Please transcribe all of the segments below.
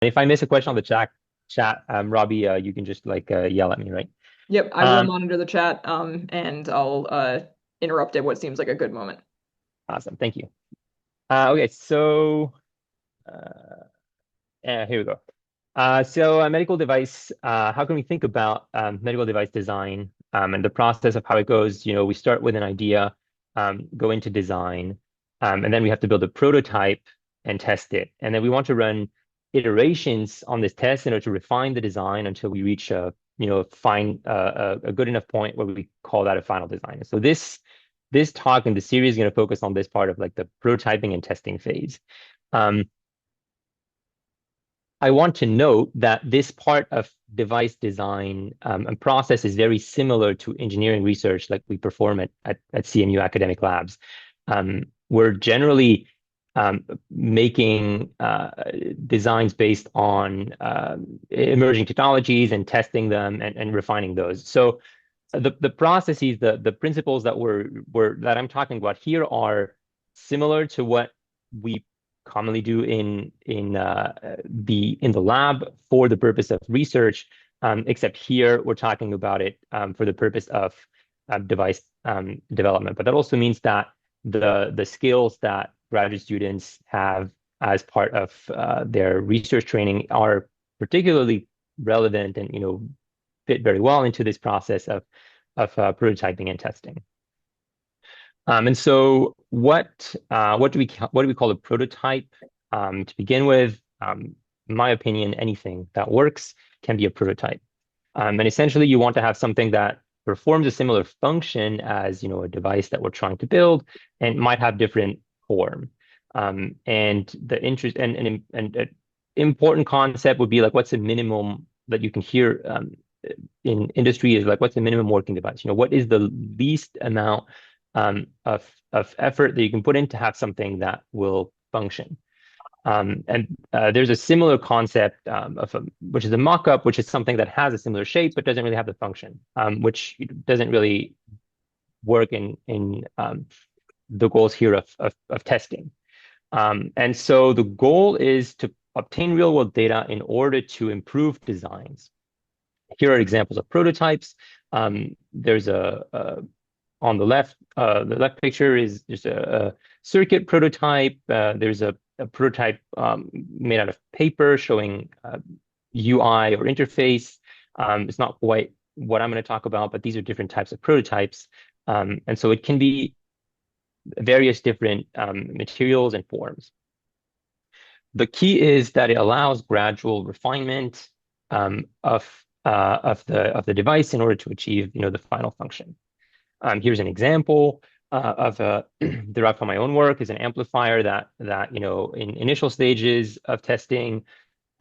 If I miss a question on the chat, Robbie, you can just like yell at me, right? Yep, I will Um, monitor the chat, and I'll interrupt at what seems like a good moment. awesome, thank you. Okay, so uh, yeah, here we go. So medical device, how can we think about medical device design and the process of how it goes? We start with an idea, go into design, and then we have to build a prototype and test it. And then we want to run iterations on this test in order to refine the design until we reach a good enough point where we call that a final design. So this talk in the series is going to focus on this part of like the prototyping and testing phase. Um, I want to note that this part of device design and process is very similar to engineering research like we perform at CMU academic labs. We're generally making designs based on emerging technologies and testing them and refining those. So the processes, the principles that I'm talking about here are similar to what we commonly do in the lab for the purpose of research, except here we're talking about it for the purpose of device development. But that also means that the skills that graduate students have as part of their research training are particularly relevant and fit very well into this process of prototyping and testing. And so what do we call a prototype? To begin with, in my opinion, anything that works can be a prototype. And essentially, you want to have something that performs a similar function as a device that we're trying to build, and might have different form. And the interest and an important concept would be like what's the minimum that you can hear in industry is like what's the minimum working device? What is the least amount of effort that you can put in to have something that will function? And there's a similar concept which is a mock-up, which is something that has a similar shape but doesn't really have the function, which doesn't really work in the goals here of testing. And so the goal is to obtain real-world data in order to improve designs. Here are examples of prototypes. There's on the left picture is just a circuit prototype. There's a prototype made out of paper showing UI or interface. It's not quite what I'm going to talk about, but these are different types of prototypes. And so it can be various different materials and forms. The key is that it allows gradual refinement of the device in order to achieve the final function. Here's an example of derived from my own work is an amplifier that in initial stages of testing,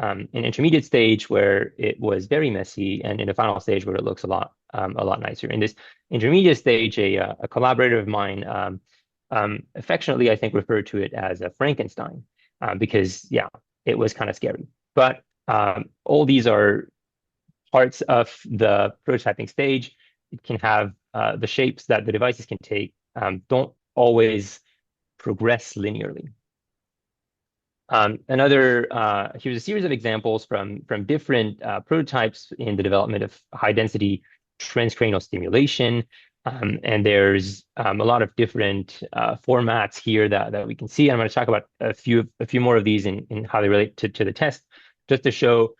in intermediate stage where it was very messy, and in a final stage where it looks a lot nicer. In this intermediate stage, a collaborator of mine affectionately, I think, referred to it as a Frankenstein because yeah, it was kind of scary. But all these are parts of the prototyping stage. It can have the shapes that the devices can take don't always progress linearly. Here's a series of examples from different prototypes in the development of high density transcranial stimulation. And there's a lot of different formats here that we can see. And I'm going to talk about a few more of these in how they relate to the test, just to show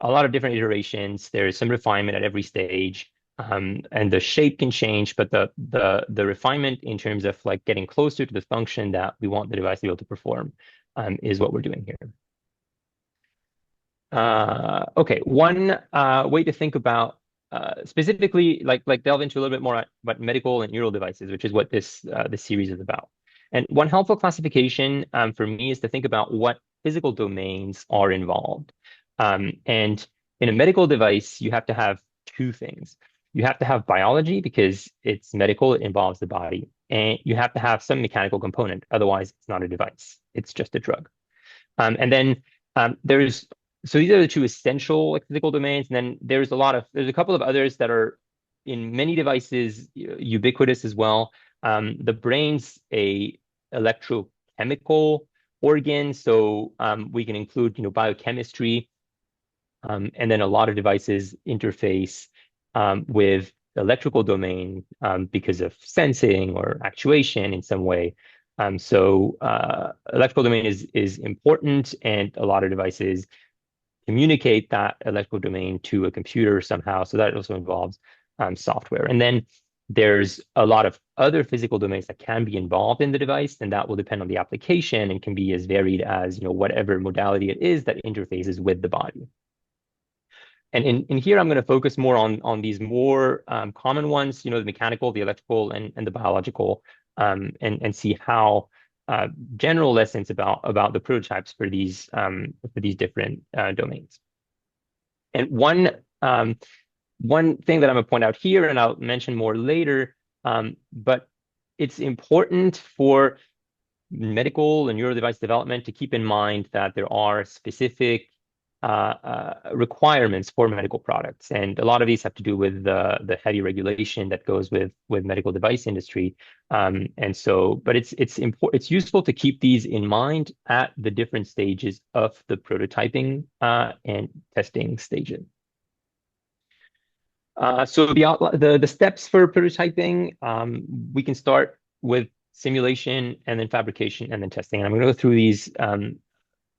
a lot of different iterations. There's some refinement at every stage. And the shape can change, but the refinement in terms of like getting closer to the function that we want the device to be able to perform is what we're doing here. Okay, one way to think about specifically like delve into a little bit more about medical and neural devices, which is what this series is about. And one helpful classification for me is to think about what physical domains are involved. And in a medical device, you have to have two things. You have to have biology because it's medical, it involves the body, and you have to have some mechanical component. Otherwise, it's not a device. It's just a drug. And then there's so these are the two essential like physical domains, and then there's a couple of others that are in many devices ubiquitous as well. The brain's a electrochemical organs. So we can include, biochemistry, and then a lot of devices interface with electrical domain because of sensing or actuation in some way. So electrical domain is important, and a lot of devices communicate that electrical domain to a computer somehow. So that also involves software. And then there's a lot of other physical domains that can be involved in the device, and that will depend on the application and can be as varied as, whatever modality it is that interfaces with the body. And in here, I'm going to focus more on these more common ones, the mechanical, the electrical, and the biological, and see how general lessons about the prototypes for these different domains. And one thing that I'm going to point out here, and I'll mention more later, but it's important for medical and neuro device development to keep in mind that there are specific requirements for medical products, and a lot of these have to do with the heavy regulation that goes with medical device industry. And so, but it's important. It's useful to keep these in mind at the different stages of the prototyping and testing stages. So the steps for prototyping, we can start with simulation and then fabrication and then testing. And I'm going to go through these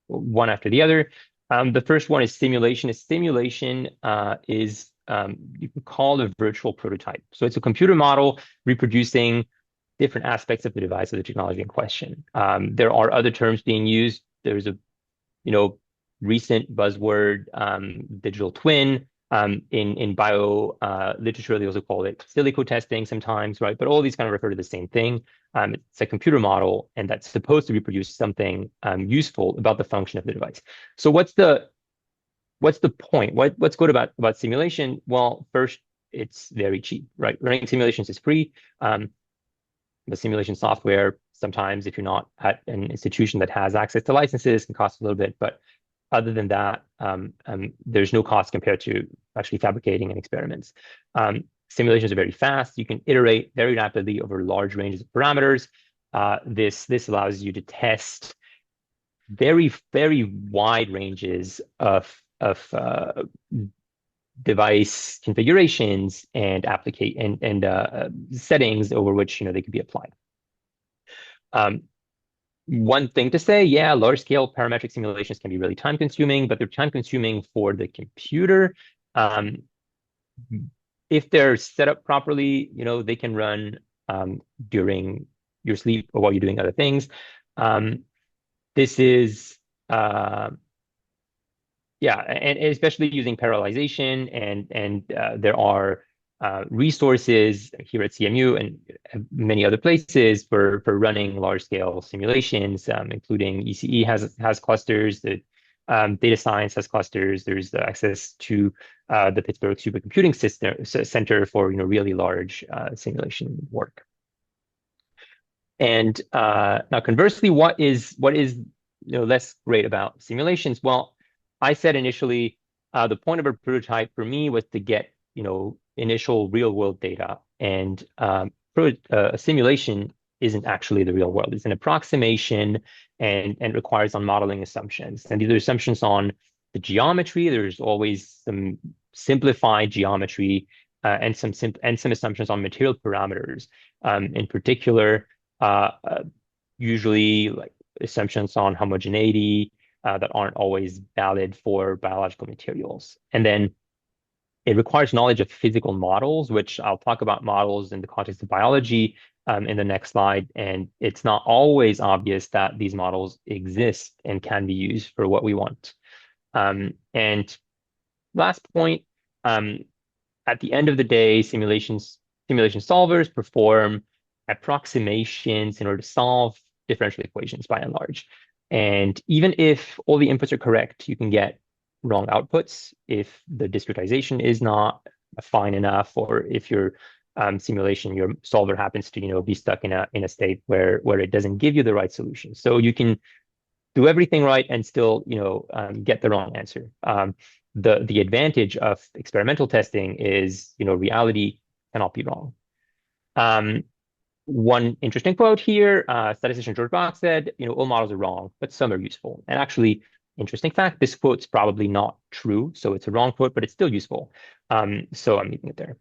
one after the other. The first one is simulation. Simulation is you can call a virtual prototype. So it's a computer model reproducing different aspects of the device or the technology in question. There are other terms being used. There's a recent buzzword, digital twin. In bio literature, they also call it silico testing sometimes, right? But all these kind of refer to the same thing. It's a computer model, and that's supposed to reproduce something useful about the function of the device. So what's the point? What's good about simulation? Well, first, it's very cheap, right? Running simulations is free. The simulation software, sometimes if you're not at an institution that has access to licenses, can cost a little bit, but other than that, there's no cost compared to actually fabricating and experiments. Simulations are very fast. You can iterate very rapidly over large ranges of parameters. This allows you to test very, very wide ranges of device configurations and settings over which they could be applied. One thing to say, yeah, large scale parametric simulations can be really time consuming, but they're time consuming for the computer. If they're set up properly, they can run during your sleep or while you're doing other things. This is, yeah, and especially using parallelization, and there are resources here at CMU and many other places for running large scale simulations, including ECE has clusters, the data science has clusters. There's access to the Pittsburgh Supercomputing Center for really large simulation work. And now, conversely, what is less great about simulations? Well, I said initially the point of a prototype for me was to get initial real world data, and a simulation isn't actually the real world. It's an approximation and requires on modeling assumptions. And these are assumptions on the geometry. There's always some simplified geometry and some assumptions on material parameters. In particular, usually like assumptions on homogeneity that aren't always valid for biological materials. And then it requires knowledge of physical models, which I'll talk about models in the context of biology in the next slide. And it's not always obvious that these models exist and can be used for what we want. And last point, at the end of the day, simulation solvers perform approximations in order to solve differential equations by and large. And even if all the inputs are correct, you can get wrong outputs if the discretization is not fine enough, or if your simulation, your solver happens to be stuck in a state where it doesn't give you the right solution. So you can do everything right and still get the wrong answer. The advantage of experimental testing is reality cannot be wrong. one interesting quote here, statistician George Box said, all models are wrong, but some are useful. And actually, interesting fact, this quote's probably not true. So it's a wrong quote, but it's still useful. So I'm leaving it there.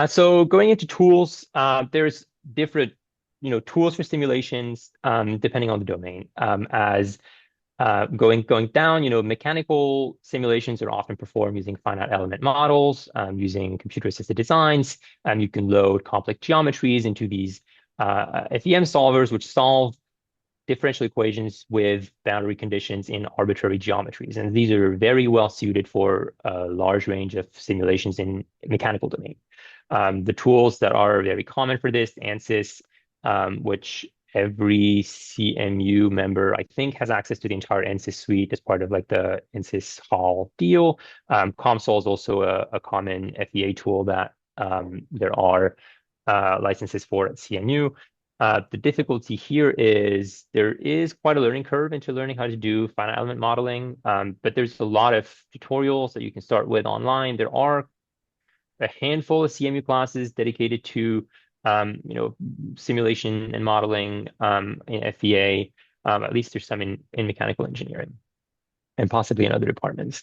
So going into tools, there's different, tools for simulations, depending on the domain. As going down, mechanical simulations are often performed using finite element models, using computer-assisted designs. You can load complex geometries into these FEM solvers, which solve differential equations with boundary conditions in arbitrary geometries. And these are very well suited for a large range of simulations in mechanical domain. The tools that are very common for this, ANSYS, which every CMU member, I think, has access to the entire ANSYS suite as part of like the ANSYS Hall deal. COMSOL is also a common FEA tool that there are licenses for at CMU. The difficulty here is there is quite a learning curve into learning how to do finite element modeling, but there's a lot of tutorials that you can start with online. There are a handful of CMU classes dedicated to simulation and modeling in FEA. At least there's some in mechanical engineering and possibly in other departments.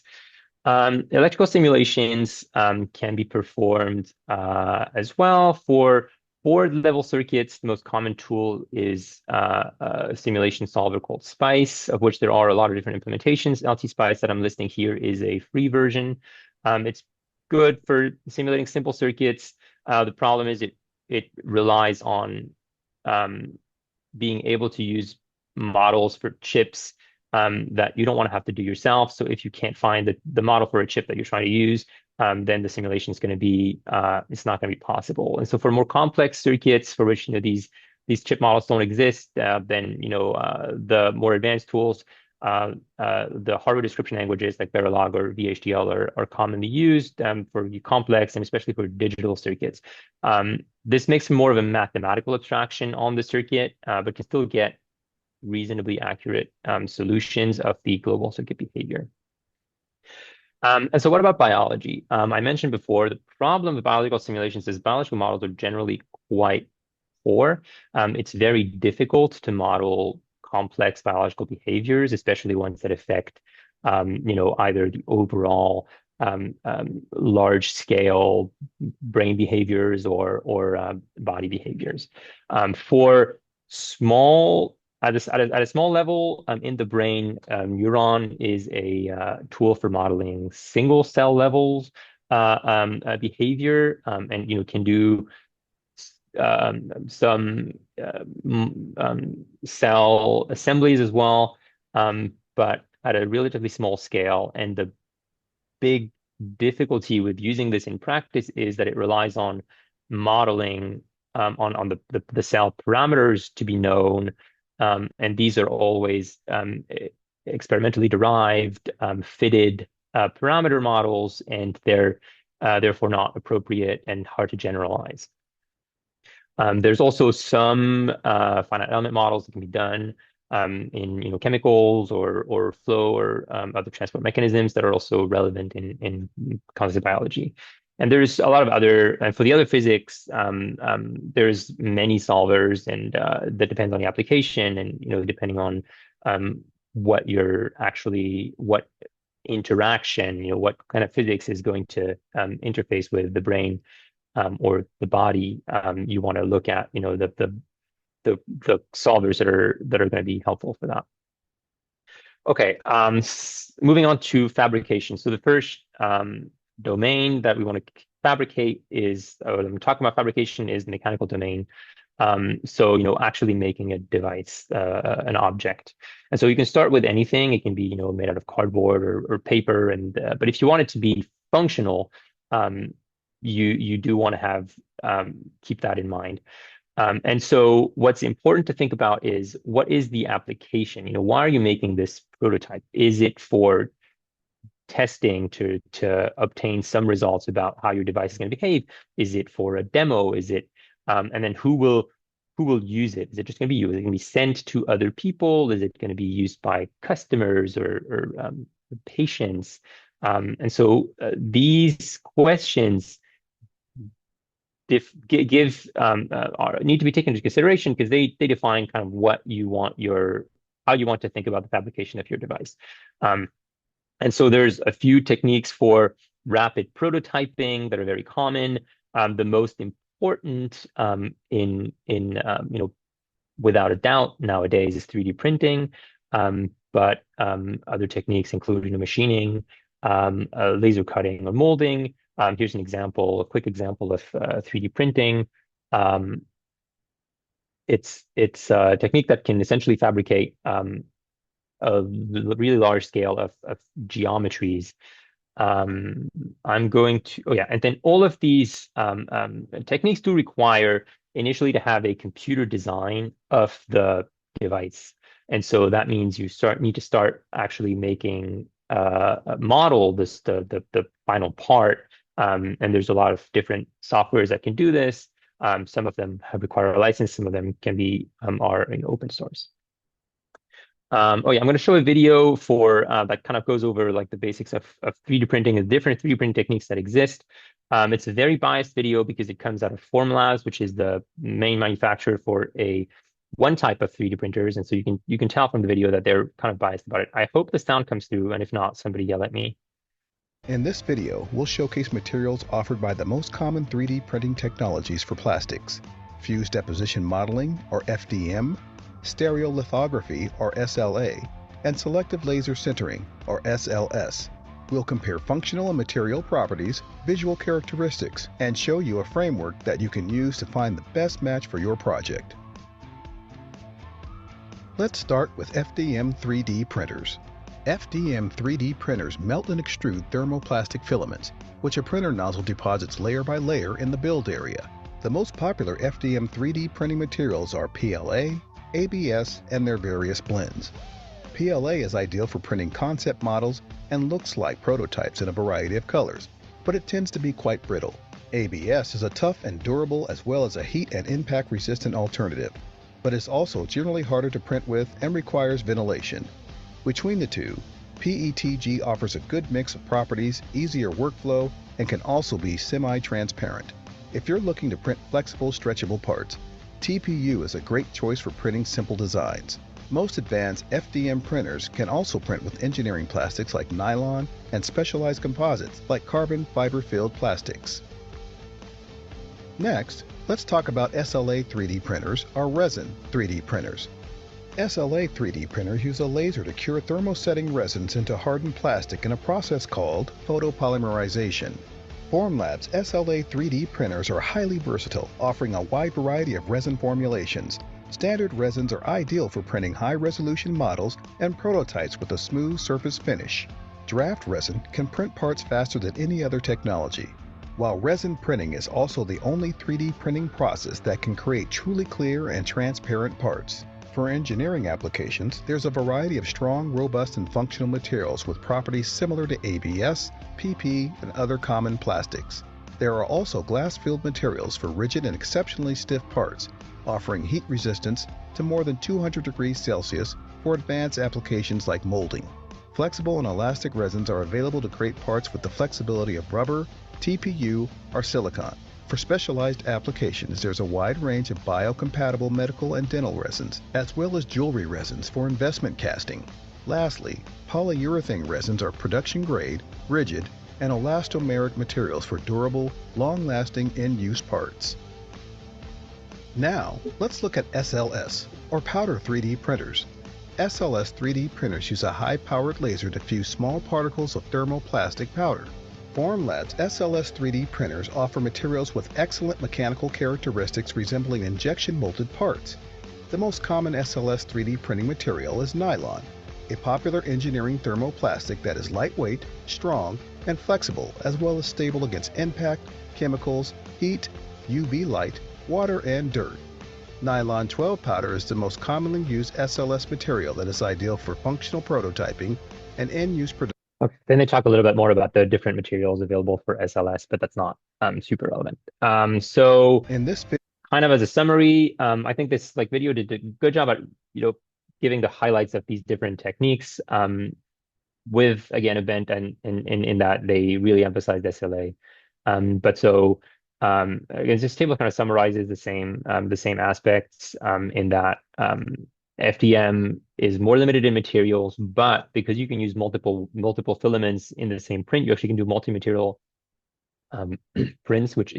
Electrical simulations can be performed as well. For board-level circuits, the most common tool is a simulation solver called SPICE, of which there are a lot of different implementations. LT-SPICE that I'm listing here is a free version. It's good for simulating simple circuits. The problem is it relies on being able to use models for chips that you don't want to have to do yourself. So if you can't find the model for a chip that you're trying to use, then the simulation is going to be it's not going to be possible. And so for more complex circuits for which these chip models don't exist, then the more advanced tools, the hardware description languages like Verilog or VHDL are commonly used for complex and especially for digital circuits. This makes more of a mathematical abstraction on the circuit, but can still get reasonably accurate solutions of the global circuit behavior. And so what about biology? I mentioned before, the problem with biological simulations is biological models are generally quite poor. It's very difficult to model complex biological behaviors, especially ones that affect, either the overall large scale brain behaviors or body behaviors. For small at a small level in the brain, neuron is a tool for modeling single cell levels behavior, and can do some cell assemblies as well, but at a relatively small scale. And the big difficulty with using this in practice is that it relies on modeling on the cell parameters to be known, and these are always experimentally derived, fitted parameter models, and they're therefore not appropriate and hard to generalize. There's also some finite element models that can be done in chemicals or flow or other transport mechanisms that are also relevant in cognitive biology. And there's a lot of and for the other physics, there's many solvers, and that depends on the application, and depending on what interaction, what kind of physics is going to interface with the brain or the body. You want to look at, the solvers that are going to be helpful for that. Okay, moving on to fabrication. So the first domain that we want to fabricate is, or I'm talking about fabrication, is the mechanical domain. So, actually making a device, an object. And so you can start with anything. It can be, made out of cardboard or paper. But if you want it to be functional, you do want to have keep that in mind. And so what's important to think about is, what is the application? Why are you making this prototype? Is it for testing to obtain some results about how your device is going to behave? Is it for a demo? Is it and then who will use it? Is it just going to be you? Is it going to be sent to other people? Is it going to be used by customers or patients? And so these questions need to be taken into consideration because they define kind of what you want your how you want to think about the fabrication of your device. Um, and so there's a few techniques for rapid prototyping that are very common. The most important without a doubt nowadays is 3D printing. But other techniques include machining, laser cutting or molding. Here's a quick example of 3D printing. Um, it's a technique that can essentially fabricate a really large scale of geometries. I'm going to, oh yeah, and then all of these techniques do require initially to have a computer design of the device. And so that means you need to start actually making a model, the final part. And there's a lot of different softwares that can do this. Some of them have require a license, some of them can be are open source. Oh yeah, I'm going to show a video for that kind of goes over like the basics of 3D printing and different 3D printing techniques that exist. It's a very biased video because it comes out of Formlabs, which is the main manufacturer for one type of 3D printers, and so you can tell from the video that they're kind of biased about it. I hope the sound comes through, and if not, somebody yell at me. In this video, we'll showcase materials offered by the most common 3D printing technologies for plastics: fused deposition modeling, or FDM, stereolithography, or SLA, and selective laser sintering, or SLS. We'll compare functional and material properties, visual characteristics, and show you a framework that you can use to find the best match for your project. Let's start with FDM 3D printers. FDM 3D printers melt and extrude thermoplastic filaments, which a printer nozzle deposits layer by layer in the build area. The most popular FDM 3D printing materials are PLA, ABS, and their various blends. PLA is ideal for printing concept models and looks like prototypes in a variety of colors, but it tends to be quite brittle. ABS is a tough and durable as well as a heat and impact resistant alternative, but is also generally harder to print with and requires ventilation. Between the two, PETG offers a good mix of properties, easier workflow, and can also be semi-transparent. If you're looking to print flexible, stretchable parts, TPU is a great choice for printing simple designs. Most advanced FDM printers can also print with engineering plastics like nylon and specialized composites like carbon fiber-filled plastics. Next, let's talk about SLA 3D printers, or resin 3D printers. SLA 3D printers use a laser to cure thermosetting resins into hardened plastic in a process called photopolymerization. Formlabs SLA 3D printers are highly versatile, offering a wide variety of resin formulations. Standard resins are ideal for printing high-resolution models and prototypes with a smooth surface finish. Draft resin can print parts faster than any other technology, while resin printing is also the only 3D printing process that can create truly clear and transparent parts. For engineering applications, there's a variety of strong, robust, and functional materials with properties similar to ABS, PP, and other common plastics. There are also glass-filled materials for rigid and exceptionally stiff parts, offering heat resistance to more than 200 degrees Celsius for advanced applications like molding. Flexible and elastic resins are available to create parts with the flexibility of rubber, TPU, or silicone. For specialized applications, there's a wide range of biocompatible medical and dental resins, as well as jewelry resins for investment casting. Lastly, polyurethane resins are production-grade, rigid, and elastomeric materials for durable, long-lasting in-use parts. Now, let's look at SLS, or powder 3D printers. SLS 3D printers use a high-powered laser to fuse small particles of thermoplastic powder. Formlabs SLS 3D printers offer materials with excellent mechanical characteristics resembling injection molded parts. The most common SLS 3D printing material is nylon, a popular engineering thermoplastic that is lightweight, strong, and flexible, as well as stable against impact, chemicals, heat, UV light, water, and dirt. Nylon 12 powder is the most commonly used SLS material that is ideal for functional prototyping and end-use production. Okay. Then they talk a little bit more about the different materials available for SLS, but that's not super relevant. So In this video, kind of as a summary, I think this video did a good job at giving the highlights of these different techniques. With again event and in that they really emphasized SLA. But so Again, this table kind of summarizes the same aspects in that FDM is more limited in materials, but because you can use multiple filaments in the same print, you actually can do multi-material prints, which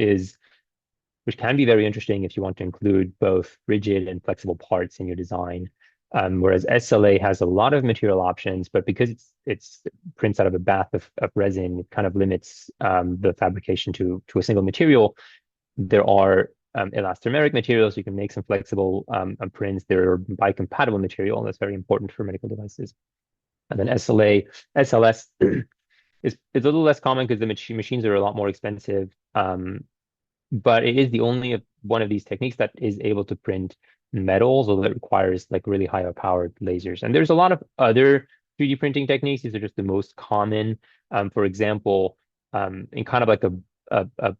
can be very interesting if you want to include both rigid and flexible parts in your design. Whereas SLA has a lot of material options, but because it's prints out of a bath of resin, it kind of limits the fabrication to a single material. There are elastomeric materials. You can make some flexible prints. There are biocompatible material, and that's very important for medical devices. And then SLS is a little less common because the machines are a lot more expensive. But it is the only one of these techniques that is able to print metals, although it requires like really high powered lasers. And there's a lot of other 3D printing techniques. These are just the most common. For example, in kind of like a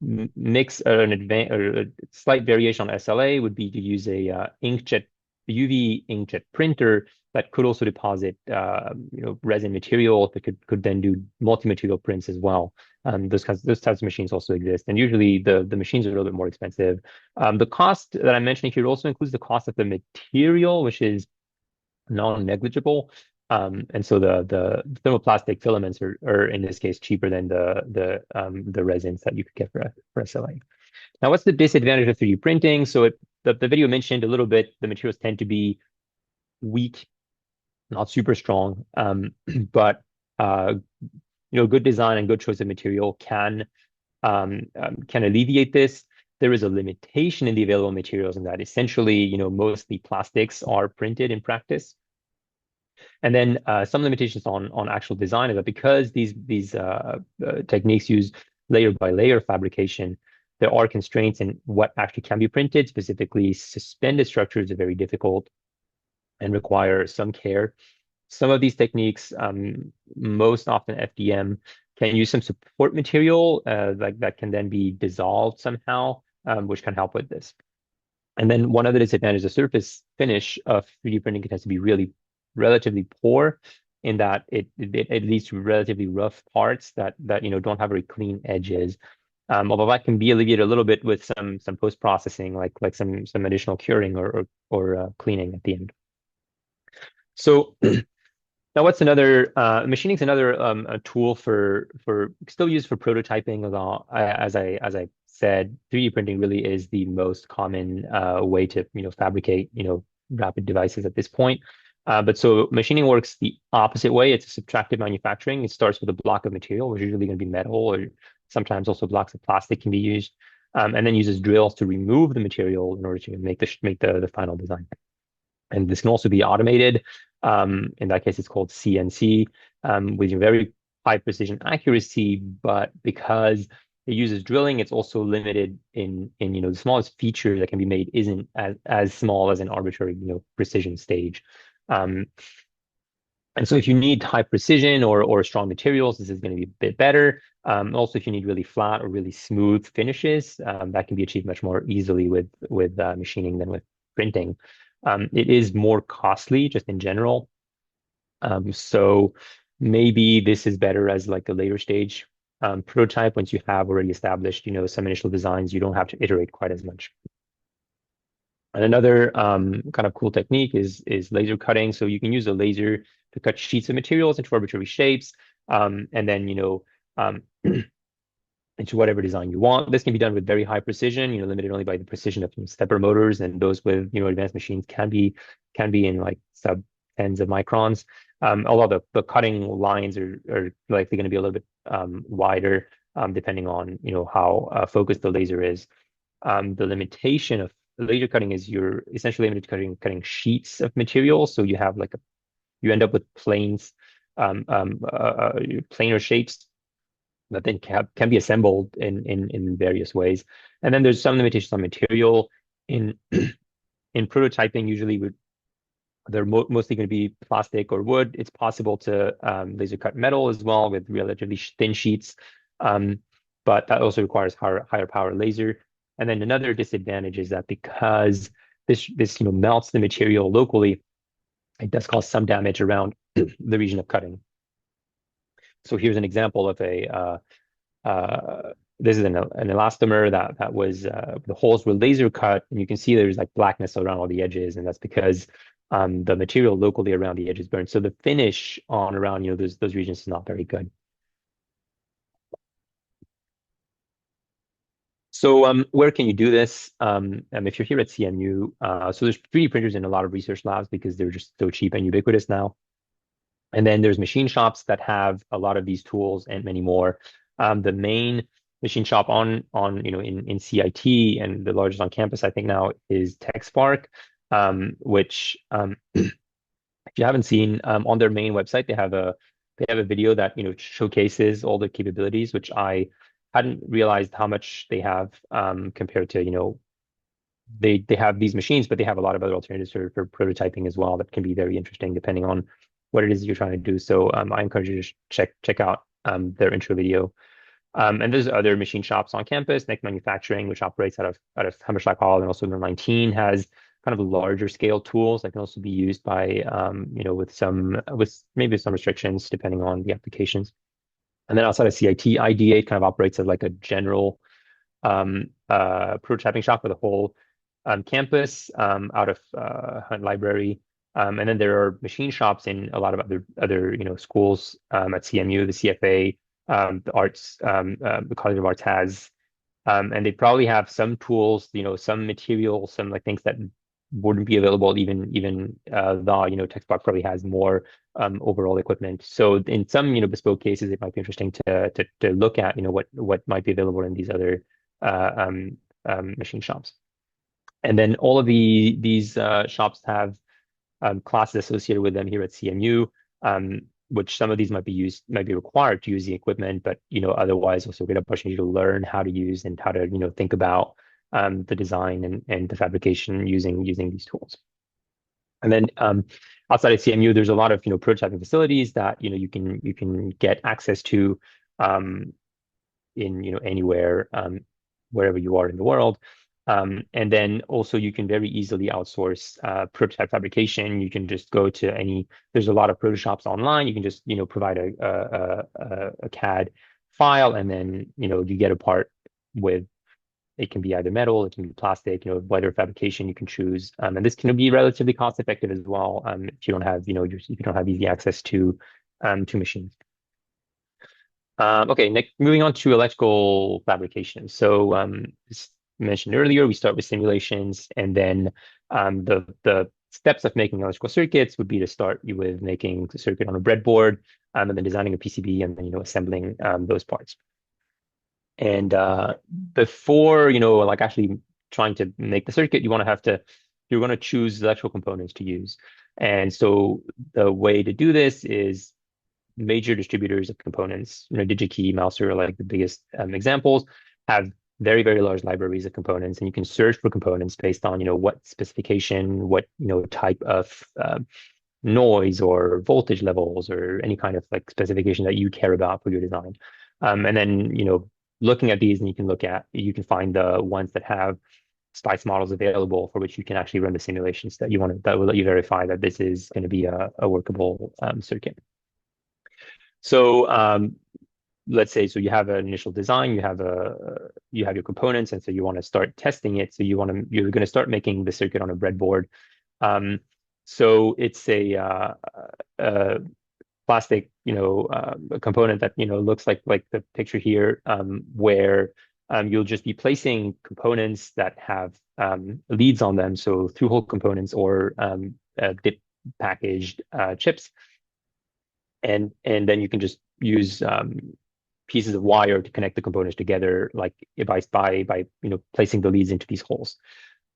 mix or or a slight variation on SLA would be to use a UV inkjet printer that could also deposit resin material that could then do multi-material prints as well. Those types of machines also exist, and usually the machines are a little bit more expensive. The cost that I'm mentioning here also includes the cost of the material, which is non-negligible. And so the thermoplastic filaments are in this case cheaper than the resins that you could get for SLA. Now, what's the disadvantage of 3D printing? So the video mentioned a little bit, the materials tend to be weak, not super strong, but good design and good choice of material can alleviate this. There is a limitation in the available materials in that essentially, mostly plastics are printed in practice. And then some limitations on actual design is that because these techniques use layer by layer fabrication, there are constraints in what actually can be printed. Specifically, suspended structures are very difficult and require some care. Some of these techniques, most often FDM, can use some support material like that can then be dissolved somehow, which can help with this. And then one other disadvantage, the surface finish of 3D printing tends to be relatively poor in that it leads to relatively rough parts that don't have very clean edges. Although that can be alleviated a little bit with some post-processing, like some additional curing or cleaning at the end. So now what's another machining is another a tool for still used for prototyping. As I said, 3D printing really is the most common way to fabricate rapid devices at this point. But so machining works the opposite way. It's a subtractive manufacturing. It starts with a block of material, which is usually going to be metal, or sometimes also blocks of plastic can be used, and then uses drills to remove the material in order to make the final design. And this can also be automated. In that case, it's called CNC, with very high precision accuracy. But because it uses drilling, it's also limited in the smallest feature that can be made isn't as small as an arbitrary precision stage. And so if you need high precision or strong materials, this is going to be a bit better. Also, if you need really flat or really smooth finishes, that can be achieved much more easily with machining than with printing. It is more costly just in general. So maybe this is better as like a later stage prototype. Once you have already established, some initial designs, you don't have to iterate quite as much. And another kind of cool technique is laser cutting. So you can use a laser to cut sheets of materials into arbitrary shapes, and then into whatever design you want. This can be done with very high precision, limited only by the precision of stepper motors, and those with advanced machines can be in like sub tens of microns. Although the cutting lines are likely going to be a little bit wider, depending on how focused the laser is. The limitation of laser cutting is you're essentially limited to cutting sheets of material, so you have you end up with planes, planar shapes that then can be assembled in various ways. And then there's some limitations on material. In prototyping, usually they're mostly going to be plastic or wood. It's possible to laser cut metal as well with relatively thin sheets, but that also requires higher power laser. And then another disadvantage is that because this melts the material locally, it does cause some damage around the region of cutting. So here's an example of this is an elastomer that was the holes were laser cut, and you can see there's like blackness around all the edges, and that's because the material locally around the edges burned. So the finish on around those regions is not very good. So where can you do this? If you're here at CMU, so there's 3D printers in a lot of research labs because they're just so cheap and ubiquitous now. And then there's machine shops that have a lot of these tools and many more. The main machine shop in CIT and the largest on campus, I think now, is TechSpark, which if you haven't seen on their main website, they have a video that showcases all the capabilities, which I hadn't realized how much they have compared to they have these machines, but they have a lot of other alternatives for prototyping as well that can be very interesting depending on what it is you're trying to do. So I encourage you to check out their intro video. And there's other machine shops on campus. Next Manufacturing, which operates out of Hammerslack Hall, and also number 19 has kind of larger scale tools that can also be used by with maybe some restrictions depending on the applications. And then outside of CIT, ID8 kind of operates as like a general prototyping shop for the whole campus out of Hunt Library. And then there are machine shops in a lot of other schools at CMU, the CFA, the arts, the College of Arts has, and they probably have some tools, some material, some like things that wouldn't be available even the TechSpark probably has more overall equipment. So in some bespoke cases, it might be interesting to look at what might be available in these other machine shops. And then all of these shops have classes associated with them here at CMU, which some of these might be required to use the equipment, but otherwise also a great opportunity to learn how to use and how to think about the design and the fabrication using these tools. And then outside of CMU, there's a lot of prototyping facilities that you can get access to in anywhere wherever you are in the world. And then also you can very easily outsource prototype fabrication. You can just go to there's a lot of proto shops online. You can just provide a CAD file, and then you get a part with, it can be either metal, it can be plastic, whatever fabrication you can choose. And this can be relatively cost effective as well if you don't have if you don't have easy access to machines. Okay, next, moving on to electrical fabrication. So as mentioned earlier, we start with simulations, and then the steps of making electrical circuits would be to start with making the circuit on a breadboard, and then designing a PCB, and then assembling those parts. And before like actually trying to make the circuit, you're going to choose electrical components to use. And so the way to do this is major distributors of components, DigiKey, Mouser are like the biggest examples, have very, very large libraries of components, and you can search for components based on what specification, what type of noise or voltage levels or any kind of like specification that you care about for your design. And then looking at these, and you can find the ones that have SPICE models available for which you can actually run the simulations that will let you verify that this is going to be a workable circuit. So let's say you have an initial design, you have your components, and so you want to start testing it. So you're going to start making the circuit on a breadboard. So it's a plastic component that looks like the picture here, where you'll just be placing components that have leads on them, so through-hole components or dip packaged chips. And then you can just use pieces of wire to connect the components together, like by placing the leads into these holes.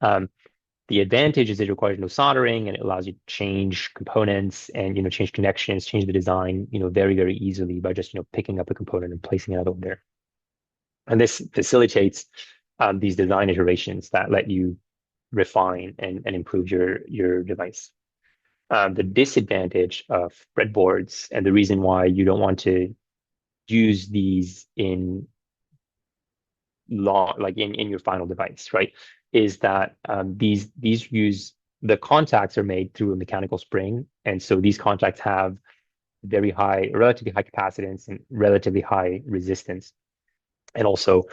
The advantage is it requires no soldering, and it allows you to change components and change connections, change the design very, very easily by just picking up a component and placing it over there. And this facilitates these design iterations that let you refine and improve your device. The disadvantage of breadboards, and the reason why you don't want to use these in your final device, right, is that these the contacts are made through a mechanical spring, and so these contacts have relatively high capacitance and relatively high resistance. And also,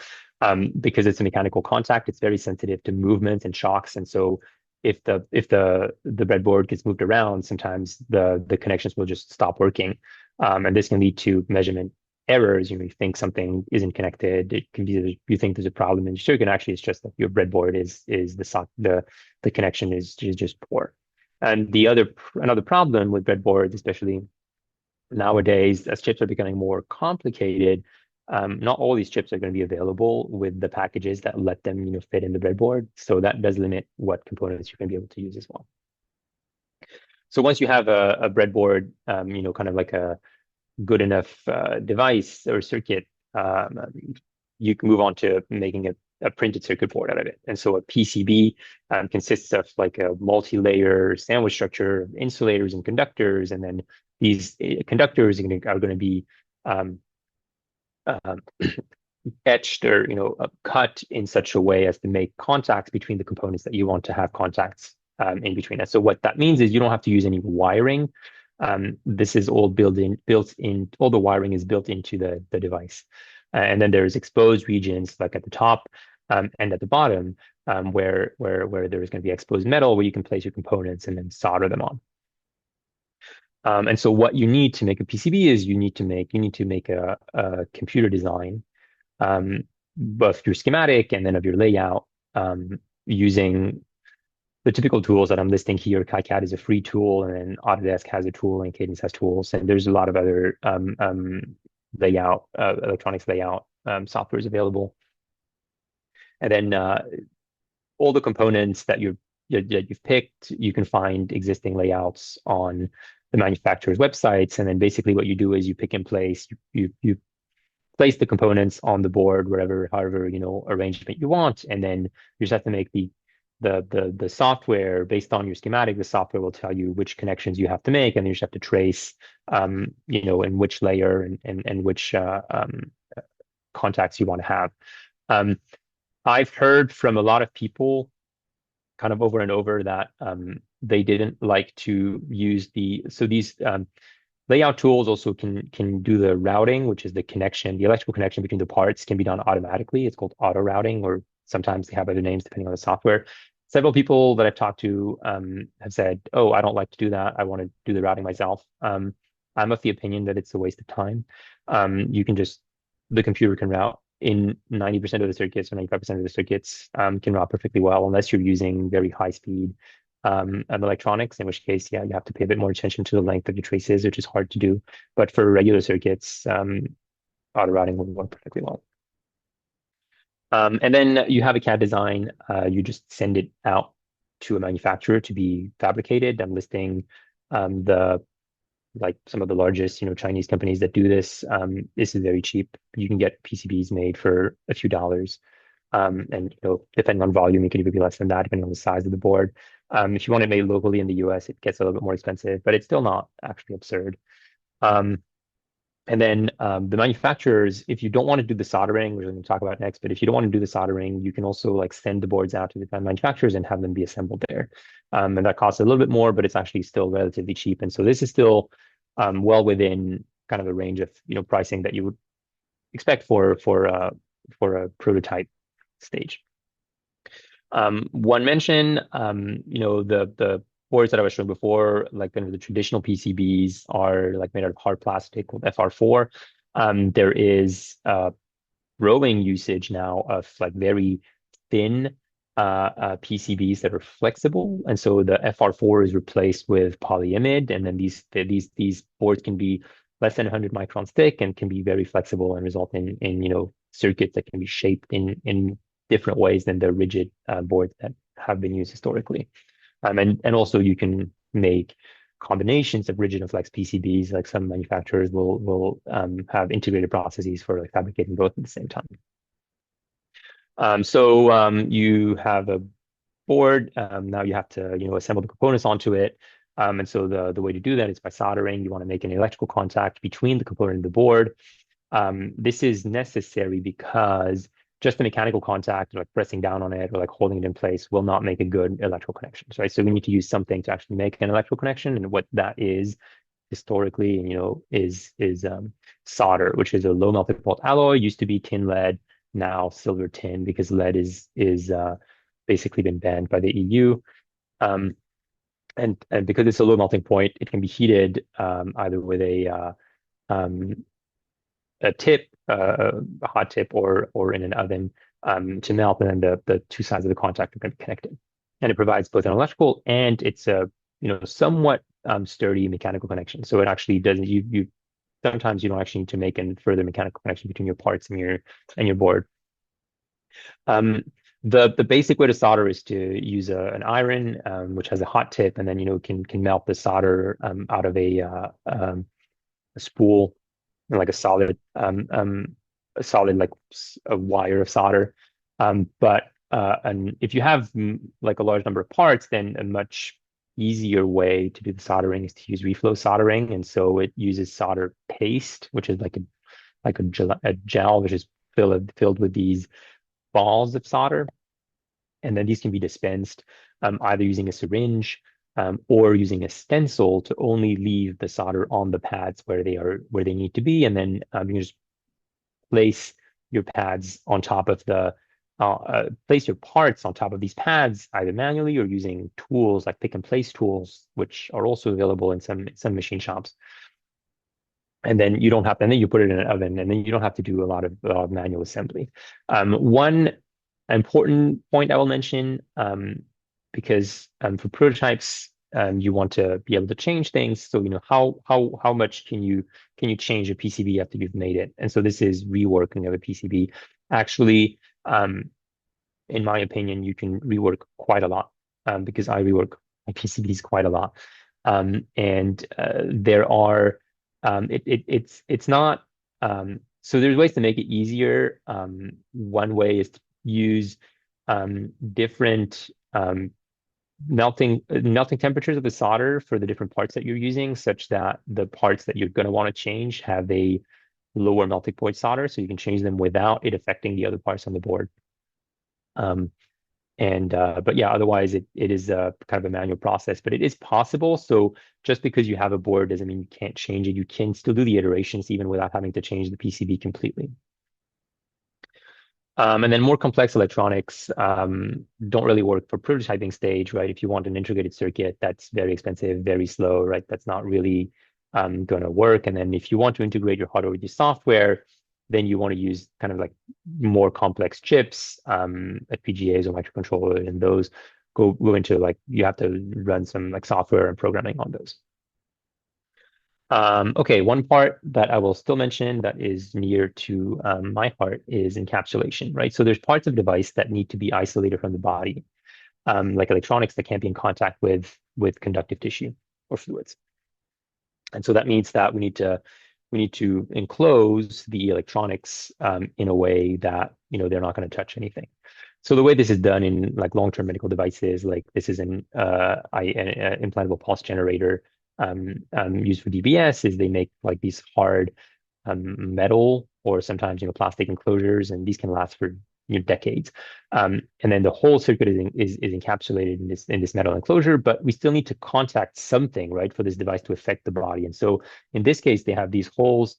because it's a mechanical contact, it's very sensitive to movement and shocks. And so if the breadboard gets moved around, sometimes the connections will just stop working. And this can lead to measurement errors. You think something isn't connected. It can be that you think there's a problem in your circuit. Actually, it's just that your breadboard is the connection is just poor. And another problem with breadboards, especially nowadays, as chips are becoming more complicated, not all these chips are going to be available with the packages that let them, fit in the breadboard. So that does limit what components you can be able to use as well. So once you have a breadboard, kind of like a good enough device or circuit, you can move on to making a printed circuit board out of it. And so a PCB consists of like a multi-layer sandwich structure of insulators and conductors, and then these conductors are going to be etched or cut in such a way as to make contacts between the components that you want to have contacts in between that. So what that means is you don't have to use any wiring. This is all built in. All the wiring is built into the device, and then there's exposed regions like at the top and at the bottom where there is going to be exposed metal where you can place your components and then solder them on. And so what you need to make a PCB is you need to make a computer design of your schematic and then of your layout using the typical tools that I'm listing here. KiCad is a free tool, and then Autodesk has a tool, and Cadence has tools, and there's a lot of other electronics layout softwares available. And then all the components that you've picked, you can find existing layouts on the manufacturer's websites. And then basically what you do is you pick and place, you place the components on the board however arrangement you want, and then you just have to make the software based on your schematic. The software will tell you which connections you have to make, and you just have to trace in which layer and which contacts you want to have. I've heard from a lot of people kind of over and over that they didn't like to use these layout tools also can do the routing, which is the electrical connection between the parts can be done automatically. It's called auto routing, or sometimes they have other names depending on the software. Several people that I've talked to have said, "Oh, I don't like to do that. I want to do the routing myself." I'm of the opinion that it's a waste of time. The computer can route in 90% of the circuits or 95% of the circuits can route perfectly well, unless you're using very high speed electronics, in which case, you have to pay a bit more attention to the length of the traces, which is hard to do. But for regular circuits, auto routing will work perfectly well. And then you have a CAD design, you just send it out to a manufacturer to be fabricated. I'm listing some of the largest, Chinese companies that do this. This is very cheap. You can get PCBs made for a few dollars. And depending on volume, it can even be less than that, depending on the size of the board. If you want it made locally in the US, it gets a little bit more expensive, but it's still not actually absurd. And then the manufacturers, if you don't want to do the soldering, which we're going to talk about next, but if you don't want to do the soldering, you can also send the boards out to the manufacturers and have them be assembled there. And that costs a little bit more, but it's actually still relatively cheap. And so this is still well within kind of a range of pricing that you would expect for a prototype stage. One mention, the boards that I was showing before, like the traditional PCBs are made out of hard plastic called FR4. There is growing usage now of very thin PCBs that are flexible, and so the FR4 is replaced with polyimide, and then these boards can be less than 100 microns thick and can be very flexible and result in circuits that can be shaped in different ways than the rigid boards that have been used historically. And also you can make combinations of rigid and flex PCBs. Like some manufacturers will have integrated processes for fabricating both at the same time. So you have a board. Now you have to assemble the components onto it. And so the way to do that is by soldering. You want to make an electrical contact between the component and the board. This is necessary because just the mechanical contact, pressing down on it or holding it in place, will not make a good electrical connection, right? So we need to use something to actually make an electrical connection, and what that is historically, is solder, which is a low melting point alloy. Used to be tin lead, now silver tin, because lead is basically been banned by the EU. And because it's a low melting point, it can be heated either with a tip, a hot tip, or in an oven to melt, and then the two sides of the contact are going to be connected. And it provides both an electrical and it's a somewhat sturdy mechanical connection. So it actually doesn't you sometimes you don't actually need to make a further mechanical connection between your parts and your board. The basic way to solder is to use an iron, which has a hot tip, and then can melt the solder out of a spool, like a solid like a wire of solder. And if you have like a large number of parts, then a much easier way to do the soldering is to use reflow soldering, and so it uses solder paste, which is like a gel which is filled with these balls of solder, and then these can be dispensed either using a syringe or using a stencil to only leave the solder on the pads where they need to be, and then you can just place your pads on top of place your parts on top of these pads either manually or using tools like pick and place tools, which are also available in some machine shops. And then you put it in an oven, and then you don't have to do a lot of manual assembly. One important point I will mention, because for prototypes, you want to be able to change things. So how much can you change a PCB after you've made it? And so this is reworking of a PCB. Actually, in my opinion, you can rework quite a lot, because I rework my PCBs quite a lot. And there are it's not so there's ways to make it easier. One way is to use different melting temperatures of the solder for the different parts that you're using, such that the parts that you're going to want to change have a lower melting point solder, so you can change them without it affecting the other parts on the board. But yeah, otherwise it is kind of a manual process, but it is possible. So just because you have a board doesn't mean you can't change it. You can still do the iterations even without having to change the PCB completely. And then more complex electronics don't really work for prototyping stage, right? If you want an integrated circuit, that's very expensive, very slow, right? That's not really going to work. And then if you want to integrate your hardware with your software, then you want to use kind of like more complex chips, FPGAs or microcontrollers, and those go into like you have to run some like software and programming on those. Okay, one part that I will still mention that is near to my heart is encapsulation, right? So there's parts of the device that need to be isolated from the body, like electronics that can't be in contact with conductive tissue or fluids. And so that means that we need to enclose the electronics in a way that they're not going to touch anything. So the way this is done in like long-term medical devices, like this is an implantable pulse generator used for DBS, is they make like these hard metal or sometimes plastic enclosures, and these can last for decades. And then the whole circuit is encapsulated in this metal enclosure, but we still need to contact something, right, for this device to affect the body. And so in this case, they have these holes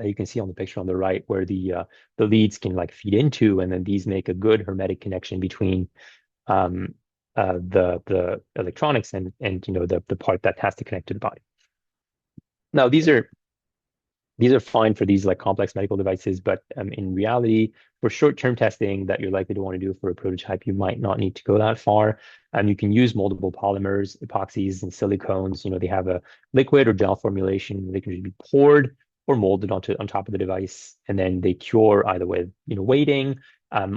you can see on the picture on the right where the leads can like feed into, and then these make a good hermetic connection between the electronics and the part that has to connect to the body. Now these are fine for these like complex medical devices, but in reality, for short-term testing that you're likely to want to do for a prototype, you might not need to go that far. You can use moldable polymers, epoxies, and silicones. They have a liquid or gel formulation. They can be poured or molded on top of the device, and then they cure either with weighting,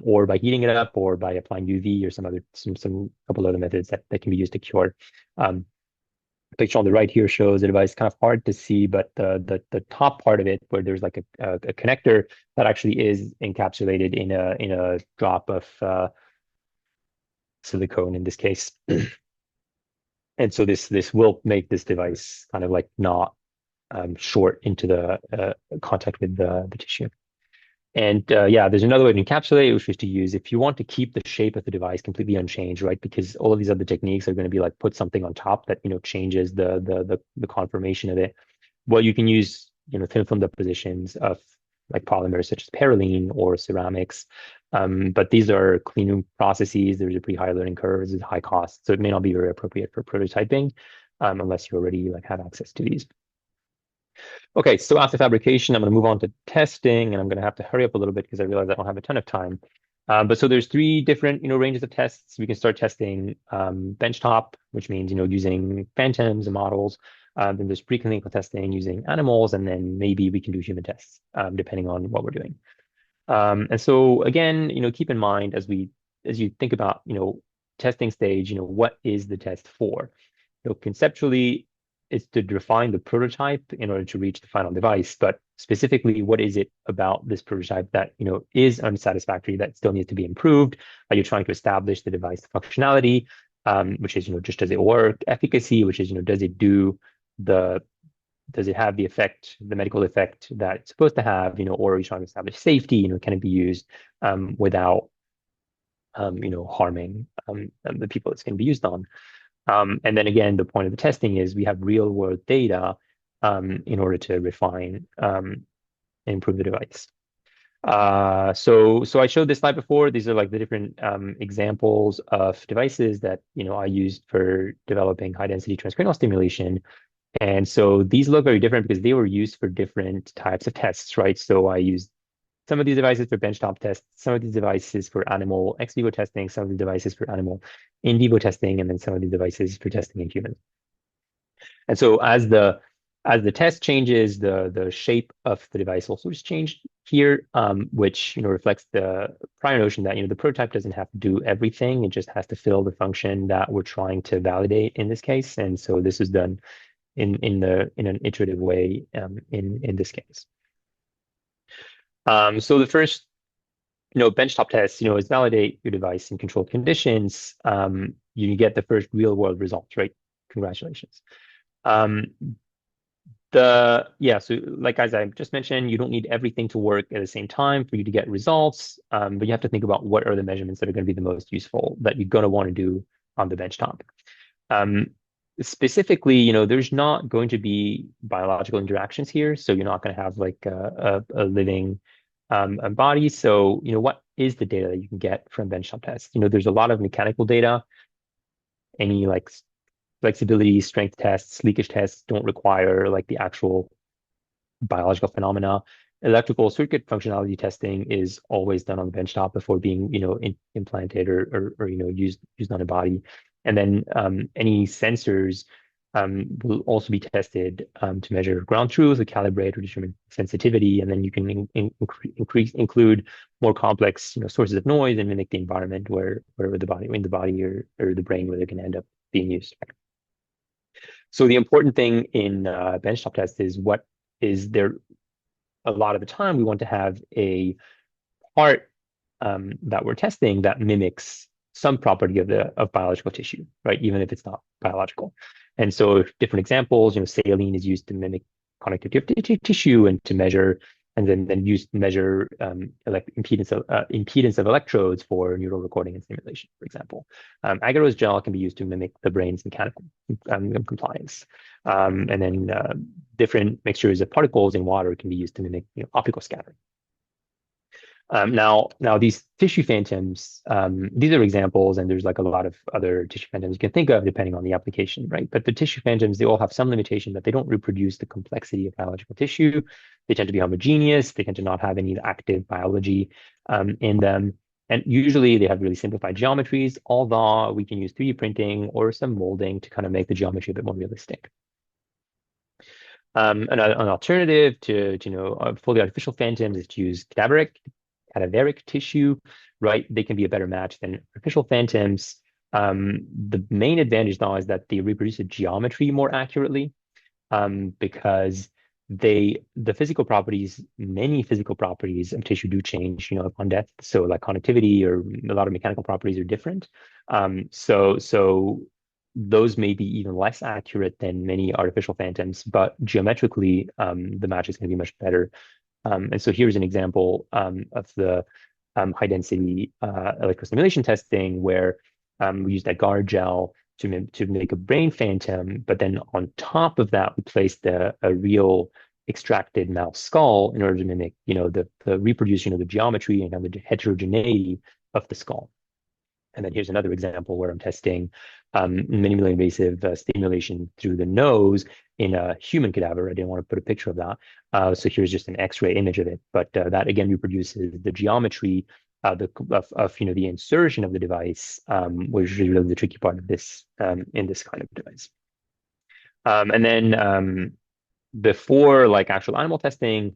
or by heating it up, or by applying UV, or some couple other methods that can be used to cure. The picture on the right here shows the device, kind of hard to see, but the top part of it, where there's like a connector that actually is encapsulated in a drop of silicone in this case. And so this will make this device kind of like not short into the contact with the tissue. And yeah, there's another way to encapsulate, which is to use, if you want to keep the shape of the device completely unchanged, right? Because all of these other techniques are going to be like put something on top that changes the conformation of it. Well, you can use thin film depositions of like polymers such as parylene or ceramics. But these are clean room processes. There's a pretty high learning curve. There's a high cost, so it may not be very appropriate for prototyping unless you already like have access to these. Okay, so after fabrication, I'm going to move on to testing, and I'm going to have to hurry up a little bit because I realize I don't have a ton of time. But so there's three different, ranges of tests. We can start testing benchtop, which means, using phantoms and models. Then there's preclinical testing using animals, and then maybe we can do human tests, depending on what we're doing. And so again, keep in mind as you think about, testing stage, what is the test for? Conceptually, it's to define the prototype in order to reach the final device. But specifically, what is it about this prototype that is unsatisfactory, that still needs to be improved? Are you trying to establish the device functionality, which is just does it work? Efficacy, which is does it have the effect, the medical effect that it's supposed to have? Or are you trying to establish safety? Can it be used without harming the people it's going to be used on? And then again, the point of the testing is we have real world data in order to refine and improve the device. So I showed this slide before. These are like the different examples of devices that I used for developing high density transcranial stimulation. And so these look very different because they were used for different types of tests, right? So I used some of these devices for benchtop tests, some of these devices for animal ex vivo testing, some of the devices for animal in vivo testing, and then some of the devices for testing in humans. And so as the test changes, the shape of the device also is changed here, which reflects the prior notion that the prototype doesn't have to do everything; it just has to fill the function that we're trying to validate in this case. And so this is done in an iterative way in this case. So the first, benchtop test, is validate your device in controlled conditions. You get the first real world results, right? Congratulations. So like as I just mentioned, you don't need everything to work at the same time for you to get results, but you have to think about what are the measurements that are going to be the most useful that you're going to want to do on the benchtop. Specifically, there's not going to be biological interactions here, so you're not going to have like a living body. So, what is the data that you can get from benchtop tests? There's a lot of mechanical data. Any like flexibility, strength tests, leakage tests don't require like the actual biological phenomena. Electrical circuit functionality testing is always done on the benchtop before being, implanted or used on a body. And then any sensors will also be tested to measure ground truth, or calibrate, or determine sensitivity. And then you can include more complex, sources of noise and mimic the environment where the body, in the body or the brain, where they can end up being used. So the important thing in benchtop tests is what is there. A lot of the time, we want to have a part that we're testing that mimics some property of biological tissue, right? Even if it's not biological. And so different examples, saline is used to mimic connective tissue and to measure, and then used to measure impedance of electrodes for neural recording and stimulation, for example. Agarose gel can be used to mimic the brain's mechanical compliance. And then different mixtures of particles in water can be used to mimic optical scattering. Now these tissue phantoms, these are examples, and there's like a lot of other tissue phantoms you can think of depending on the application, right? But the tissue phantoms, they all have some limitation that they don't reproduce the complexity of biological tissue. They tend to be homogeneous. They tend to not have any active biology in them. And usually they have really simplified geometries, although we can use 3D printing or some molding to kind of make the geometry a bit more realistic. An alternative to fully artificial phantoms is to use cadaveric tissue, right? They can be a better match than artificial phantoms. The main advantage now is that they reproduce the geometry more accurately because the physical properties, many physical properties of tissue do change, upon death. So like conductivity or a lot of mechanical properties are different. So those may be even less accurate than many artificial phantoms, but geometrically, the match is going to be much better. And so here's an example of the high density electrostimulation testing where we used agar gel to make a brain phantom, but then on top of that, we placed a real extracted mouse skull in order to mimic, the reproduction of the geometry and the heterogeneity of the skull. And then here's another example where I'm testing minimally invasive stimulation through the nose in a human cadaver. I didn't want to put a picture of that. So here's just an X-ray image of it. But that again reproduces the geometry of the insertion of the device, which is really the tricky part of this in this kind of device. And then before like actual animal testing,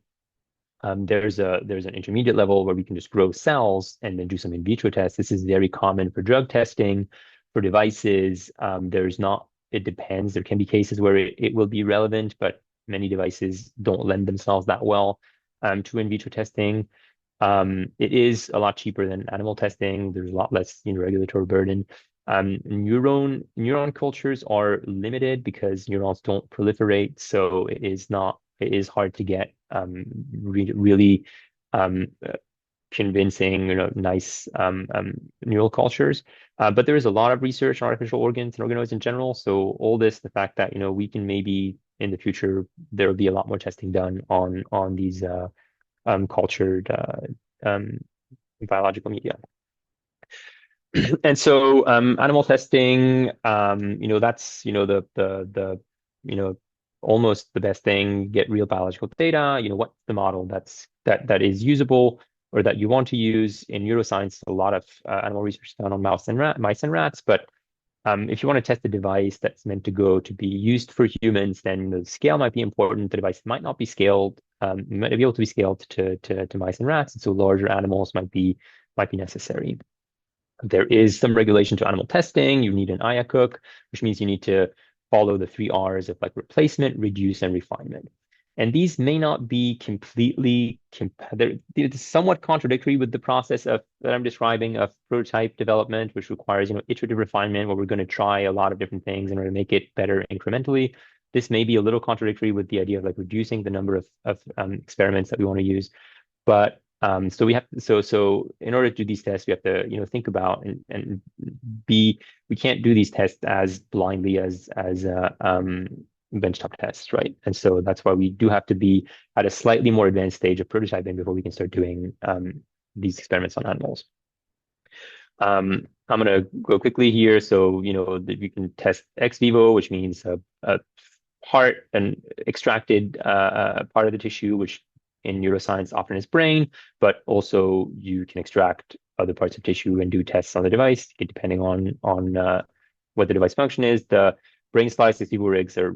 there's an intermediate level where we can just grow cells and then do some in vitro tests. This is very common for drug testing. For devices, it depends. There can be cases where it will be relevant, but many devices don't lend themselves that well to in vitro testing. It is a lot cheaper than animal testing. There's a lot less regulatory burden. Neuron cultures are limited because neurons don't proliferate, so it is hard to get really convincing, nice neural cultures. But there is a lot of research on artificial organs and organoids in general. So all this, the fact that we can maybe in the future there will be a lot more testing done on these cultured biological media. And so animal testing, that's the almost the best thing. Get real biological data. What's the model that is usable or that you want to use. In neuroscience, a lot of animal research done on mice and rats. But if you want to test a device that's meant to be used for humans, then the scale might be important. The device might not be scaled, might be able to be scaled to mice and rats, and so larger animals might be necessary. There is some regulation to animal testing. You need an IACUC, which means you need to follow the 3 R's of like replacement, reduce, and refinement. And these may not be completely, they're somewhat contradictory with the process that I'm describing of prototype development, which requires, iterative refinement, where we're going to try a lot of different things in order to make it better incrementally. This may be a little contradictory with the idea of like reducing the number of experiments that we want to use. But so we have in order to do these tests, we have to think about and we can't do these tests as blindly as benchtop tests, right? And so that's why we do have to be at a slightly more advanced stage of prototyping before we can start doing these experiments on animals. I'm going to go quickly here. So that you can test ex vivo, which means a part, an extracted part of the tissue, which in neuroscience often is brain, but also you can extract other parts of tissue and do tests on the device, depending on what the device function is. The brain slice ex vivo rigs are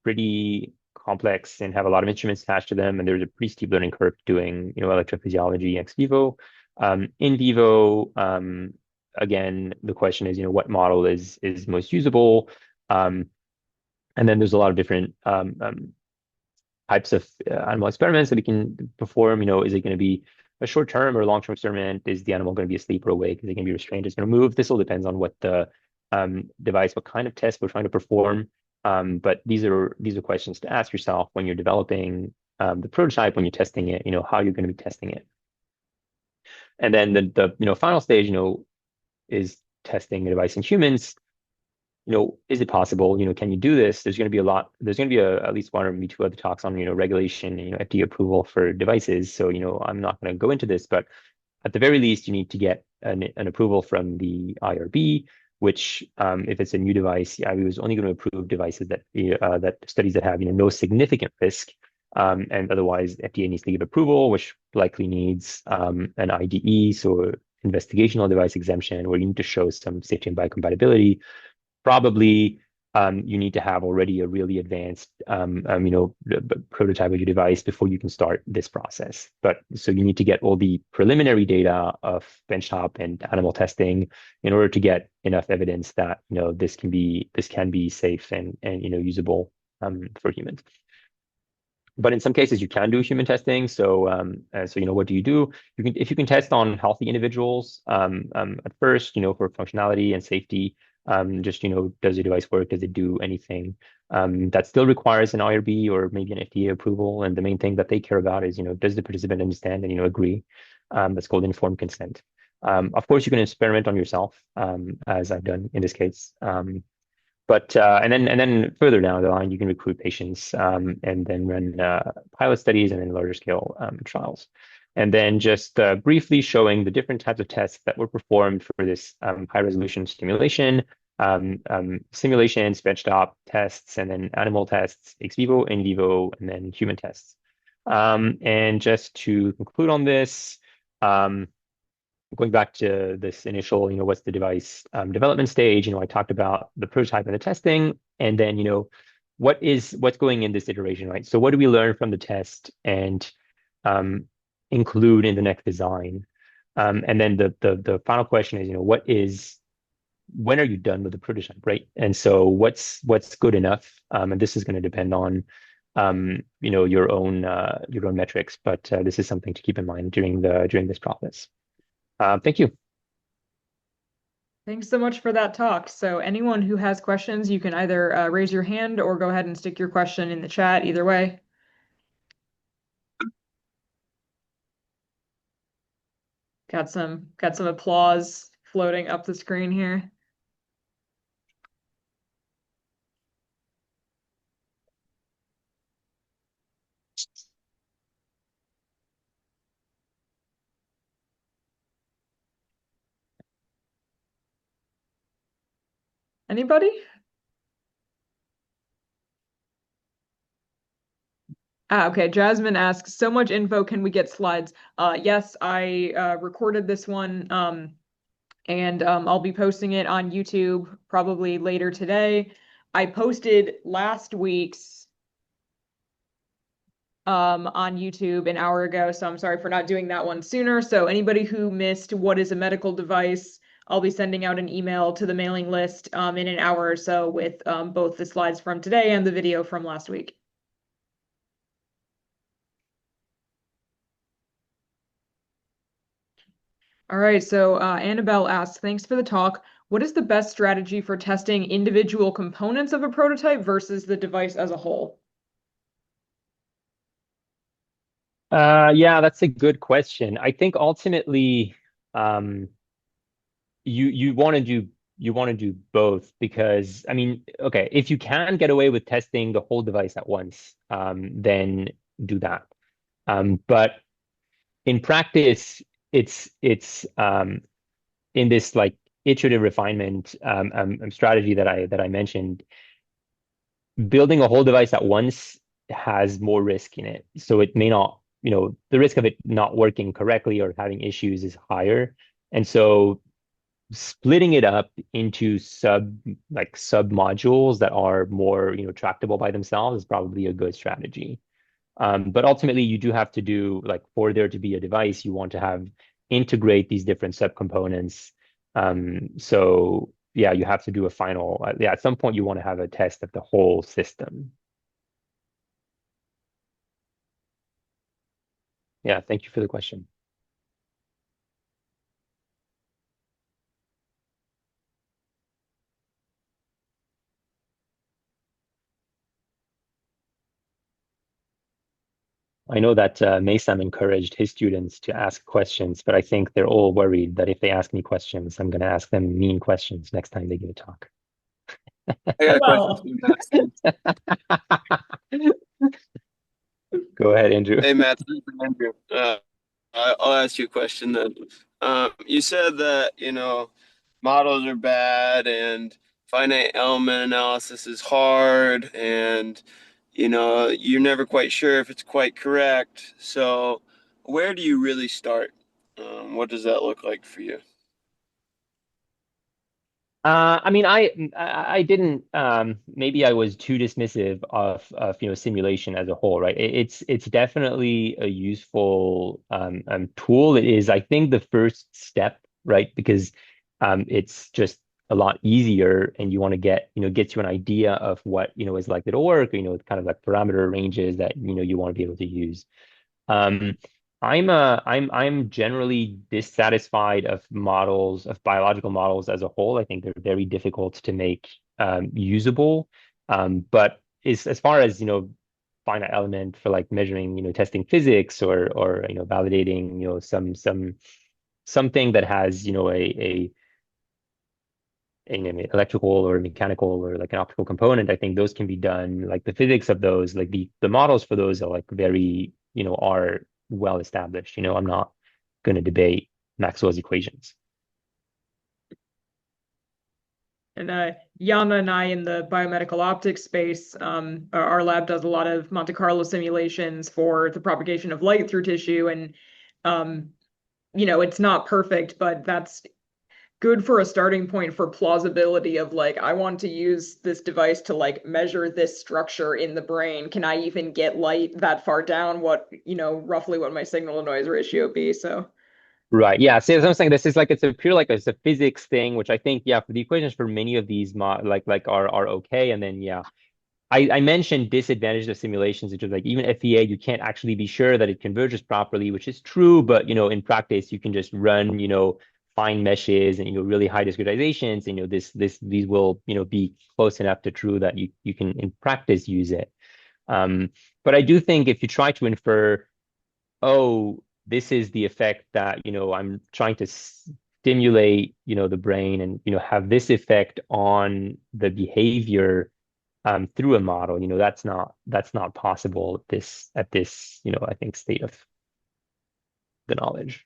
pretty complex and have a lot of instruments attached to them, and there's a pretty steep learning curve doing electrophysiology ex vivo. In vivo, again, the question is what model is most usable, and then there's a lot of different types of animal experiments that we can perform. Is it going to be a short-term or a long-term experiment? Is the animal going to be asleep or awake? Is it going to be restrained? Is it going to move? This all depends on what the device, what kind of test we're trying to perform. But these are questions to ask yourself when you're developing the prototype, when you're testing it, how you're going to be testing it. And then the final stage, is testing the device in humans. Is it possible? Can you do this? There's going to be at least one or maybe 2 other talks on, regulation, FDA approval for devices. So, I'm not going to go into this, but at the very least, you need to get an approval from the IRB, which, if it's a new device, the IRB is only going to approve devices that studies that have, no significant risk. And otherwise, FDA needs to give approval, which likely needs an IDE, so investigational device exemption, where you need to show some safety and biocompatibility. Probably you need to have already a really advanced prototype of your device before you can start this process. But so you need to get all the preliminary data of benchtop and animal testing in order to get enough evidence that this can be safe and usable for humans. But in some cases, you can do human testing. So, what do? If you can test on healthy individuals at first, for functionality and safety. Does the device work? Does it do anything? That still requires an IRB or maybe an FDA approval. And the main thing that they care about is, does the participant understand and agree? That's called informed consent. Of course, you can experiment on yourself, as I've done in this case. But and then further down the line, you can recruit patients and then run pilot studies and then larger scale trials. And then just briefly showing the different types of tests that were performed for this high resolution stimulation, simulations, benchtop tests, and then animal tests, ex vivo, in vivo, and then human tests. And just to conclude on this, going back to this initial, what's the device development stage? I talked about the prototype and the testing, and then, what's going in this iteration, right? So what do we learn from the test and um, include in the next design? And then the final question is, when are you done with the prototype, right? And so what's good enough? And this is going to depend on your own metrics, but this is something to keep in mind during this process. Thank you. Thanks so much for that talk. So anyone who has questions, you can either raise your hand or go ahead and stick your question in the chat, either way. Got some applause floating up the screen here. Anybody? Okay. Jasmine asks, so much info, can we get slides? Yes, I recorded this one, and I'll be posting it on YouTube probably later today. I posted last week's on YouTube an hour ago, so I'm sorry for not doing that one sooner. So anybody who missed what is a medical device, I'll be sending out an email to the mailing list in an hour or so with both the slides from today and the video from last week. All right, so Annabelle asks, thanks for the talk. What is the best strategy for testing individual components of a prototype versus the device as a whole? Yeah, that's a good question. I think ultimately, you want to do both because okay, if you can get away with testing the whole device at once, then do that. But in practice, it's in this like iterative refinement strategy that I mentioned, building a whole device at once has more risk in it. So it may not, the risk of it not working correctly or having issues is higher. And so splitting it up into sub modules that are more, tractable by themselves is probably a good strategy. But ultimately, you do have to do, like, for there to be a device, you want to have integrate these different subcomponents. So yeah, you have to do a final, yeah, at some point you want to have a test of the whole system. Yeah, thank you for the question. I know that Mason encouraged his students to ask questions, but I think they're all worried that if they ask me questions, I'm going to ask them mean questions next time they give a talk. I got a Well, question. Go ahead, Andrew. Hey, Matt. This is Andrew. I'll ask you a question then. You said that, models are bad and finite element analysis is hard and, you're never quite sure if it's quite correct. So where do you really start? What does that look like for you? I didn't. Maybe I was too dismissive of simulation as a whole, right? It's definitely a useful tool. It is, I think, the first step, right? Because it's just a lot easier, and you want to get you an idea of what is likely to work. Kind of like parameter ranges that you want to be able to use. Um, I'm generally dissatisfied of biological models as a whole. I think they're very difficult to make usable. But as far as finite element for like measuring, testing physics or validating, something that has, a electrical or mechanical or like an optical component, I think those can be done. Like the physics of those, like the models for those are like very, are well established. I'm not going to debate Maxwell's equations. And Yana and I in the biomedical optics space, our lab does a lot of Monte Carlo simulations for the propagation of light through tissue. And, it's not perfect, but that's good for a starting point for plausibility of like, I want to use this device to like measure this structure in the brain. Can I even get light that far down? Roughly what my signal to noise ratio be? So. Right. Yeah. So as I'm saying, this is like it's a pure like it's a physics thing, which I think, yeah, for the equations for many of these like are okay. And then yeah, I mentioned disadvantages of simulations, which is like even FEA, you can't actually be sure that it converges properly, which is true, but in practice you can just run, fine meshes and really high discretizations, and these will, be close enough to true that you can in practice use it. But I do think if you try to infer, oh, this is the effect that, I'm trying to stimulate, the brain and, have this effect on the behavior through a model, that's not possible at this, I think state of the knowledge.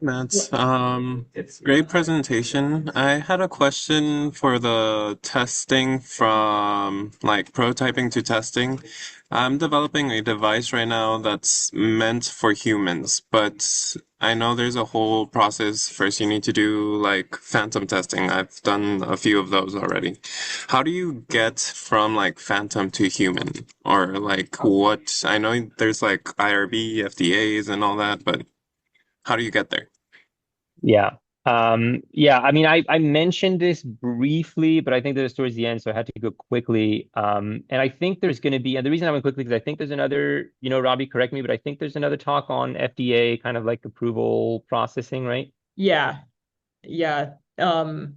Matt, great presentation. I had a question for the testing from like prototyping to testing. I'm developing a device right now that's meant for humans, but I know there's a whole process. First, you need to do like phantom testing. I've done a few of those already. How do you get from like phantom to human? Or like what? I know there's like IRB, FDAs and all that, but how do you get there? Yeah. Yeah, I mean, I mentioned this briefly, but I think that was towards the end, so I had to go quickly. And I think there's going to be, and the reason I went quickly because I think there's another, Robbie, correct me, but I think there's another talk on FDA kind of like approval processing, right? Yeah. Yeah. But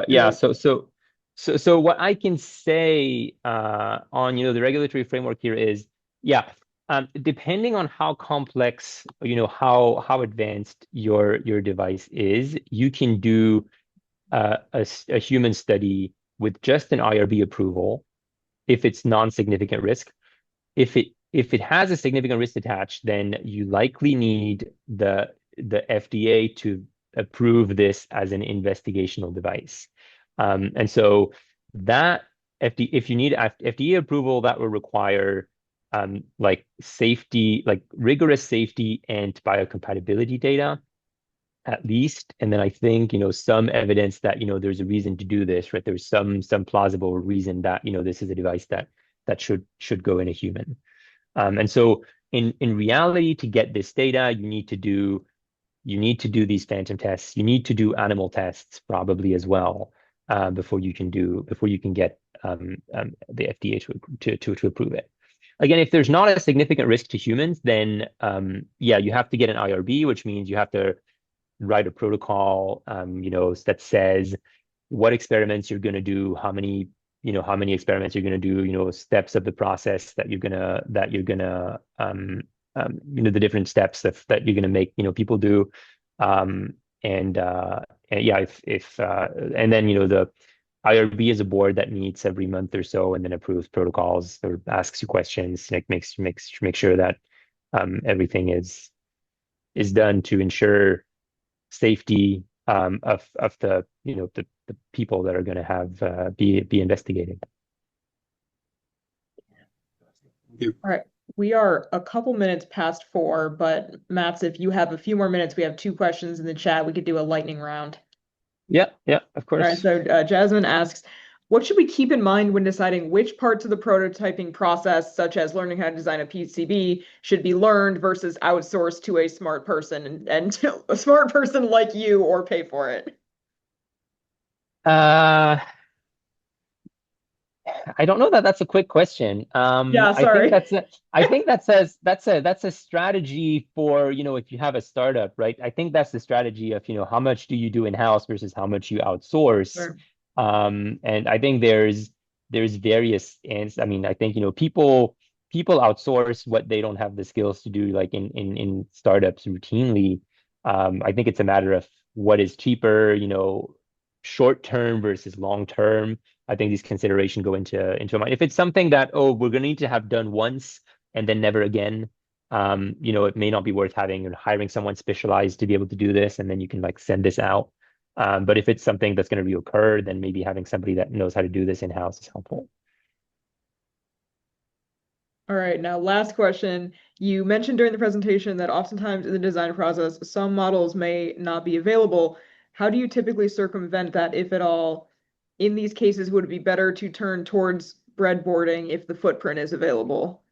yeah, so what I can say on the regulatory framework here is, yeah, depending on how complex, how advanced your device is, you can do a human study with just an IRB approval if it's non-significant risk. If it has a significant risk attached, then you likely need the FDA to approve this as an investigational device. And so that if you need FDA approval, that will require like safety, like rigorous safety and biocompatibility data at least. And then I think, some evidence that, there's a reason to do this, right? There's some plausible reason that, this is a device that should go in a human. And so in reality, to get this data, you need to do these phantom tests. You need to do animal tests probably as well before you can get the FDA to approve it. Again, if there's not a significant risk to humans, then yeah, you have to get an IRB, which means you have to write a protocol, that says what experiments you're going to do, how many experiments you're going to do, steps of the process the different steps that you're going to make, people do. Um, and yeah, and then, the IRB is a board that meets every month or so and then approves protocols or asks you questions, like make sure that everything is done to ensure safety of the people that are going to have be investigated. All right. We are a couple minutes past 4, but Mats, if you have a few more minutes, we have 2 questions in the chat. We could do a lightning round. Yeah, of All right. course. So Jasmine asks, what should we keep in mind when deciding which parts of the prototyping process, such as learning how to design a PCB, should be learned versus outsourced to a smart person and a smart person like you, or pay for it? Uh, I don't know that that's a quick question. Yeah, I think sorry. that's a strategy for, if you have a startup, right? I think that's the strategy of, how much do you do in-house versus how much you outsource. Sure. And I think there's various, and I mean, I think, people outsource what they don't have the skills to do, like in startups routinely. I think it's a matter of what is cheaper, short term versus long term. I think these considerations go into mind. If it's something that, oh, we're going to need to have done once and then never again, it may not be worth having and hiring someone specialized to be able to do this, and then you can like send this out. But if it's something that's going to reoccur, then maybe having somebody that knows how to do this in-house is helpful. All right, now last question. You mentioned during the presentation that oftentimes in the design process, some models may not be available. How do you typically circumvent that, if at all? In these cases, would it be better to turn towards breadboarding if the footprint is available?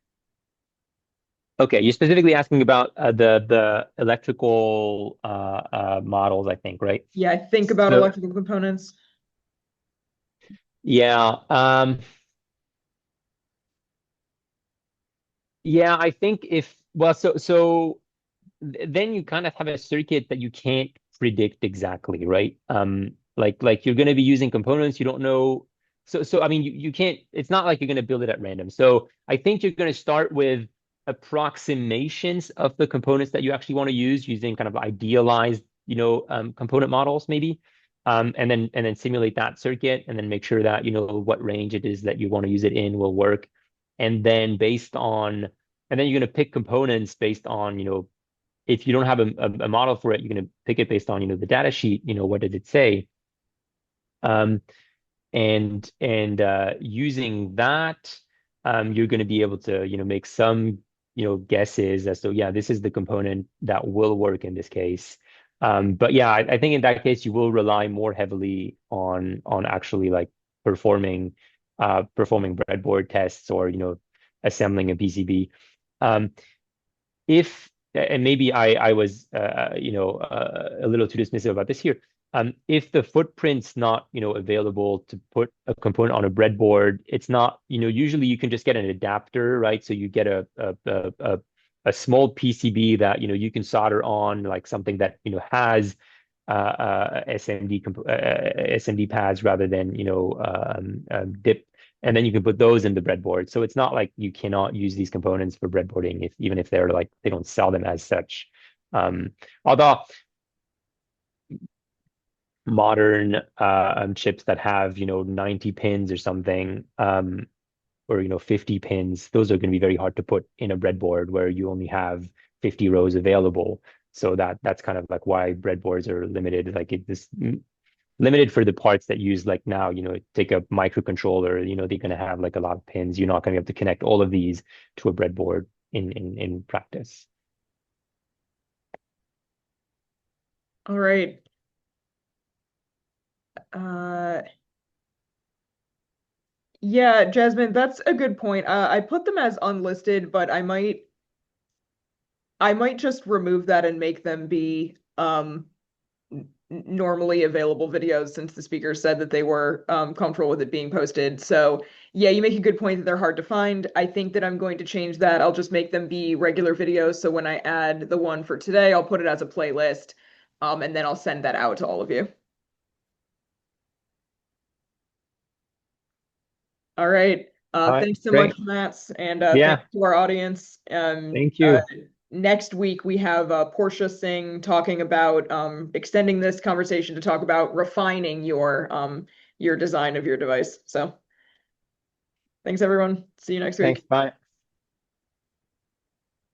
Okay, you're specifically asking about the electrical models, I think, right? Yeah, I think about So electrical components. yeah, yeah, I think if well, so then you kind of have a circuit that you can't predict exactly, right? Like you're going to be using components you don't know. So I mean, you can't. It's not like you're going to build it at random. So I think you're going to start with approximations of the components that you actually want to use, using kind of idealized, component models maybe, and then simulate that circuit, and then make sure that what range it is that you want to use it in will work, and then you're going to pick components based on if you don't have a model for it, you're going to pick it based on, the data sheet, what did it say? Um, and using that, you're going to be able to, make some, guesses as to, yeah, this is the component that will work in this case. But yeah, I think in that case, you will rely more heavily on actually like performing breadboard tests, or, assembling a PCB. Um, if and maybe I was a little too dismissive about this here. If the footprint's not available to put a component on a breadboard, it's not usually you can just get an adapter, right? So you get a small PCB that you can solder on, like something that has SMD pads rather than dip, and then you can put those in the breadboard. So it's not like you cannot use these components for breadboarding, even if they're like they don't sell them as such. Although modern chips that have 90 pins or something, or 50 pins, those are going to be very hard to put in a breadboard where you only have 50 rows available. So that's kind of like why breadboards are limited. Like this limited for the parts that use, like now, take a microcontroller, they're going to have like a lot of pins. You're not going to be able to connect all of these to a breadboard in practice. All right. Uh, yeah, Jasmine, that's a good point. I put them as unlisted, but I might just remove that and make them be normally available videos, since the speaker said that they were comfortable with it being posted. So yeah, you make a good point that they're hard to find. I think that I'm going to change that. I'll just make them be regular videos. So when I add the one for today, I'll put it as a playlist, and then I'll send that out to all of you. All right. All right, Thanks so great. much, Matt, and Yeah, thanks to our audience. thank you. Next week, we have Portia Singh talking about extending this conversation to talk about refining your design of your device. So thanks, everyone. See you next week. Thanks. Bye.